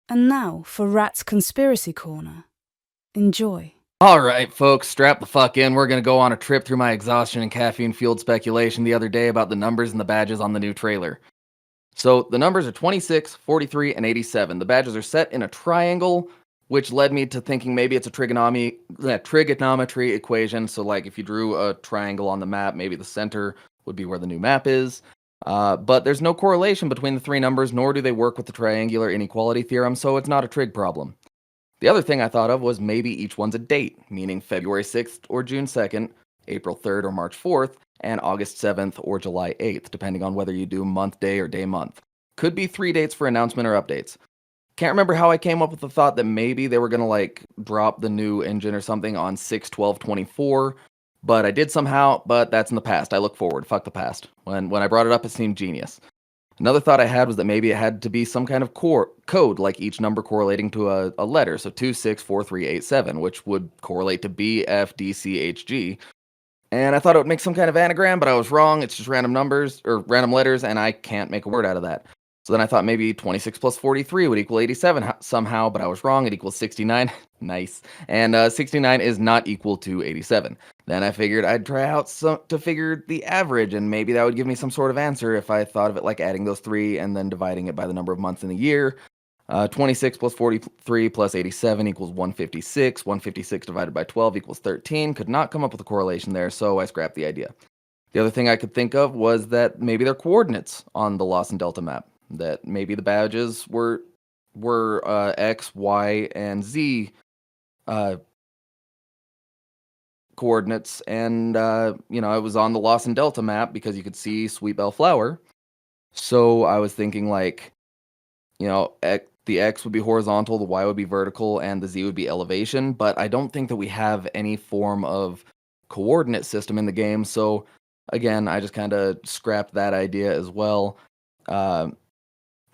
And now for Rat's Conspiracy Corner. Enjoy. Alright, folks, strap the fuck in. We're gonna go on a trip through my exhaustion and caffeine-fueled speculation the other day about the numbers and the badges on the new trailer. So, the numbers are 26, 43, and 87. The badges are set in a triangle, which led me to thinking maybe it's a trigonometry equation. So, like, if you drew a triangle on the map, maybe the center would be where the new map is. But there's no correlation between the three numbers, nor do they work with the triangular inequality theorem, so it's not a trig problem. The other thing I thought of was maybe each one's a date, meaning February 6th or June 2nd, April 3rd or March 4th, and August 7th or July 8th, depending on whether you do month, day, or day, month. Could be 3 dates for announcement or updates. Can't remember how I came up with the thought that maybe they were gonna drop the new engine or something on 6/12/24, but I did somehow, but that's in the past. I look forward. Fuck the past. When I brought it up, it seemed genius. Another thought I had was that maybe it had to be some kind of code, like each number correlating to a letter, so 264387, which would correlate to B, F, D, C, H, G. And I thought it would make some kind of anagram, but I was wrong. It's just random numbers, or random letters, and I can't make a word out of that. So then I thought maybe 26 plus 43 would equal 87 somehow, but I was wrong. It equals 69. Nice. And 69 is not equal to 87. Then I figured I'd try out to figure the average, and maybe that would give me some sort of answer if I thought of it like adding those three and then dividing it by the number of months in the year. 26 plus 43 plus 87 equals 156. 156 divided by 12 equals 13. Could not come up with a correlation there, so I scrapped the idea. The other thing I could think of was that maybe they're coordinates on the Lost and Delta map. That maybe the badges were X, Y, and Z coordinates, and it was on the Lost and Delta map because you could see Sweet Bell Flower. So I was thinking the X would be horizontal, the Y would be vertical, and the Z would be elevation. But I don't think that we have any form of coordinate system in the game. So again, I just kind of scrapped that idea as well.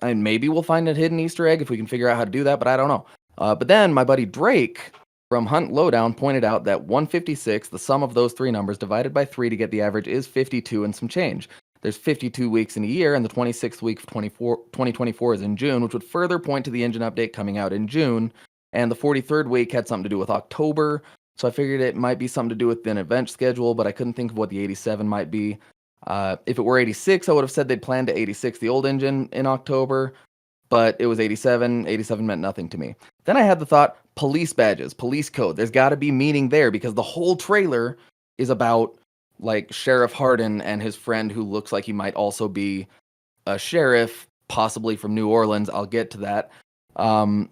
And maybe we'll find a hidden Easter egg if we can figure out how to do that, but I don't know. But then my buddy Drake from Hunt Lowdown pointed out that 156, the sum of those three numbers divided by 3 to get the average, is 52 and some change. There's 52 weeks in a year, and the 26th week of 2024 is in June, which would further point to the engine update coming out in June. And the 43rd week had something to do with October, so I figured it might be something to do with an event schedule, but I couldn't think of what the 87 might be. If it were 86, I would have said they'd planned to 86 the old engine in October, but it was 87. 87 meant nothing to me. Then I had the thought, police badges, police code. There's got to be meaning there because the whole trailer is about Sheriff Hardin and his friend who looks like he might also be a sheriff, possibly from New Orleans. I'll get to that. And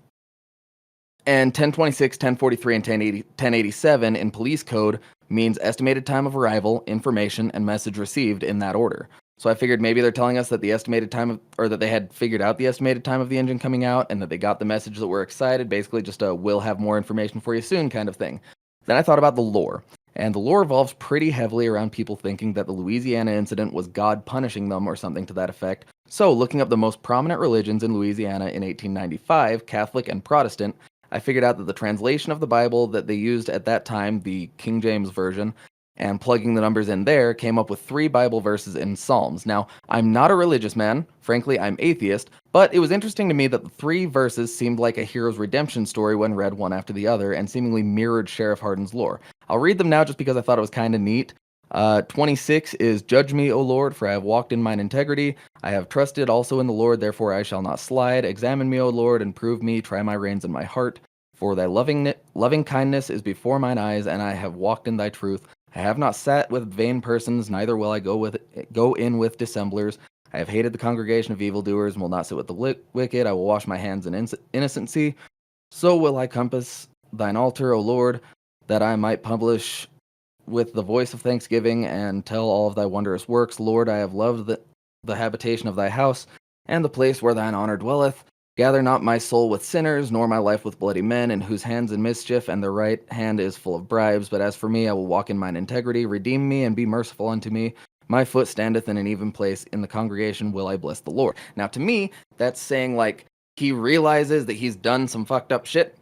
1026, 1043, and 1087 in police code means estimated time of arrival, information, and message received in that order. So I figured maybe they're telling us that that they had figured out the estimated time of the engine coming out and that they got the message that we're excited, basically just a we'll have more information for you soon kind of thing. Then I thought about the lore, and the lore revolves pretty heavily around people thinking that the Louisiana incident was God punishing them or something to that effect. So looking up the most prominent religions in Louisiana in 1895, Catholic and Protestant, I figured out that the translation of the Bible that they used at that time, the King James Version, and plugging the numbers in there, came up with 3 Bible verses in Psalms. Now, I'm not a religious man. Frankly, I'm atheist. But it was interesting to me that the 3 verses seemed like a hero's redemption story when read one after the other, and seemingly mirrored Sheriff Hardin's lore. I'll read them now just because I thought it was kind of neat. 26 is, Judge me, O Lord, for I have walked in mine integrity. I have trusted also in the Lord, therefore I shall not slide. Examine me, O Lord, and prove me. Try my reins and my heart. For thy loving kindness is before mine eyes, and I have walked in thy truth. I have not sat with vain persons, neither will I go in with dissemblers. I have hated the congregation of evildoers, and will not sit with the wicked. I will wash my hands in innocency. So will I compass thine altar, O Lord, that I might publish with the voice of thanksgiving and tell all of thy wondrous works. Lord, I have loved the habitation of thy house, and the place where thine honor dwelleth. Gather not my soul with sinners, nor my life with bloody men, in whose hands in mischief, and their right hand is full of bribes. But as for me, I will walk in mine integrity. Redeem me, and be merciful unto me. My foot standeth in an even place. In the congregation will I bless the Lord. Now, to me, that's saying, he realizes that he's done some fucked up shit,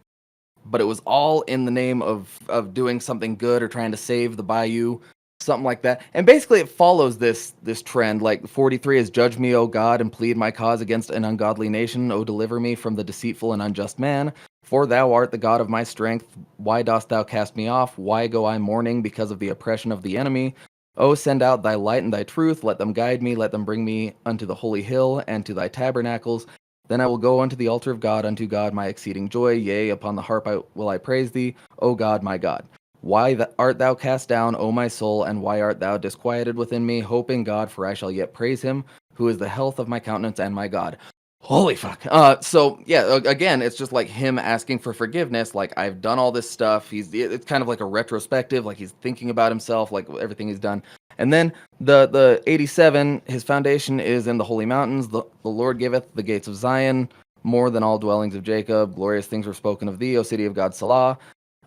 but it was all in the name of doing something good or trying to save the bayou. something like that. And basically it follows this trend. Like 43 is, judge me, O God, and plead my cause against an ungodly nation. O deliver me from the deceitful and unjust man. For thou art the God of my strength. Why dost thou cast me off? Why go I mourning because of the oppression of the enemy? O send out thy light and thy truth. Let them guide me. Let them bring me unto the holy hill and to thy tabernacles. Then I will go unto the altar of God, unto God my exceeding joy. Yea, upon the harp will I praise thee, O God, my God. Why art thou cast down, O my soul, and why art thou disquieted within me? Hope in God, for I shall yet praise him, who is the health of my countenance and my God. Holy fuck. So yeah, again, it's just like him asking for forgiveness. Like, I've done all this stuff. It's kind of like a retrospective, like he's thinking about himself, like everything he's done. And then the 87, his foundation is in the holy mountains. The Lord giveth the gates of Zion more than all dwellings of Jacob. Glorious things were spoken of thee, O city of God, Salah.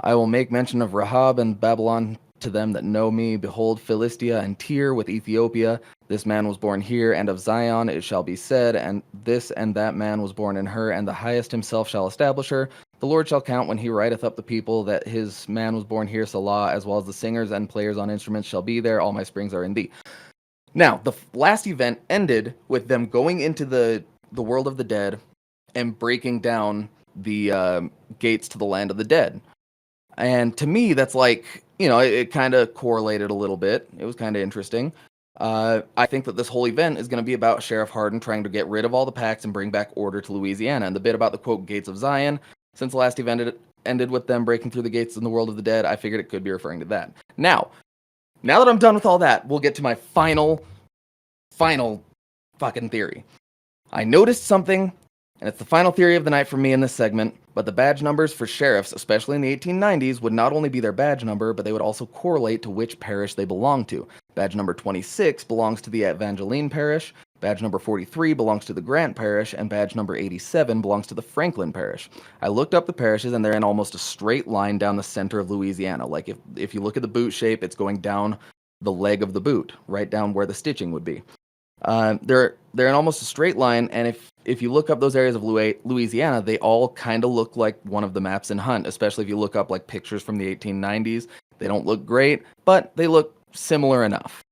I will make mention of Rahab and Babylon to them that know me. Behold, Philistia and Tyre with Ethiopia. This man was born here, and of Zion it shall be said, and this and that man was born in her, and the highest himself shall establish her. The Lord shall count when he writeth up the people that his man was born here, Salah, as well as the singers and players on instruments shall be there. All my springs are in thee. Now, the last event ended with them going into the world of the dead and breaking down the gates to the land of the dead. And to me, that's like, it kind of correlated a little bit. It was kind of interesting. I think that this whole event is going to be about Sheriff Hardin trying to get rid of all the pacts and bring back order to Louisiana. And the bit about the, quote, gates of Zion, since the last event ended with them breaking through the gates in the world of the dead, I figured it could be referring to that. Now that I'm done with all that, we'll get to my final fucking theory. I noticed something, and it's the final theory of the night for me in this segment, but the badge numbers for sheriffs, especially in the 1890s, would not only be their badge number, but they would also correlate to which parish they belong to. Badge number 26 belongs to the Evangeline Parish, badge number 43 belongs to the Grant Parish, and badge number 87 belongs to the Franklin Parish. I looked up the parishes, and they're in almost a straight line down the center of Louisiana. Like, if you look at the boot shape, it's going down the leg of the boot, right down where the stitching would be. They're in almost a straight line, and if you look up those areas of Louisiana, they all kind of look like one of the maps in Hunt, especially if you look up like pictures from the 1890s. They don't look great, but they look similar enough.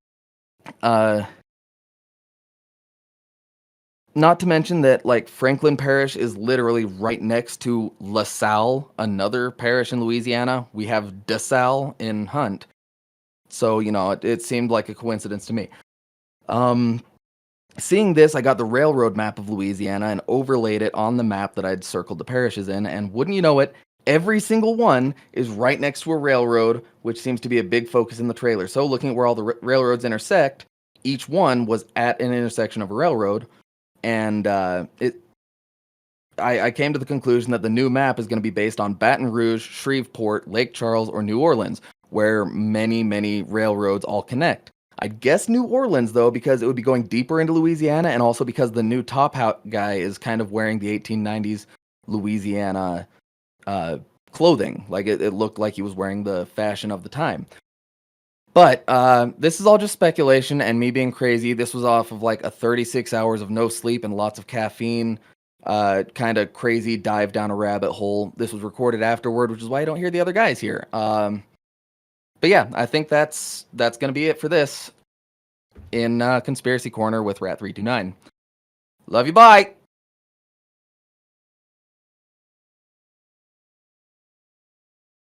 Not to mention that, like, Franklin Parish is literally right next to LaSalle, another parish in Louisiana. We have DeSalle in Hunt. So, it seemed like a coincidence to me. Seeing this, I got the railroad map of Louisiana and overlaid it on the map that I'd circled the parishes in, and wouldn't you know it, every single one is right next to a railroad, which seems to be a big focus in the trailer. So looking at where all the railroads intersect, each one was at an intersection of a railroad, and I came to the conclusion that the new map is going to be based on Baton Rouge, Shreveport, Lake Charles, or New Orleans, where many, many railroads all connect. I'd guess New Orleans, though, because it would be going deeper into Louisiana, and also because the new top hat guy is kind of wearing the 1890s Louisiana clothing. Like, it looked like he was wearing the fashion of the time. But this is all just speculation and me being crazy. This was off of like a 36 hours of no sleep and lots of caffeine, kind of crazy dive down a rabbit hole. This was recorded afterward, which is why I don't hear the other guys here. But yeah, I think that's going to be it for this in Conspiracy Corner with Rat329. Love you, bye!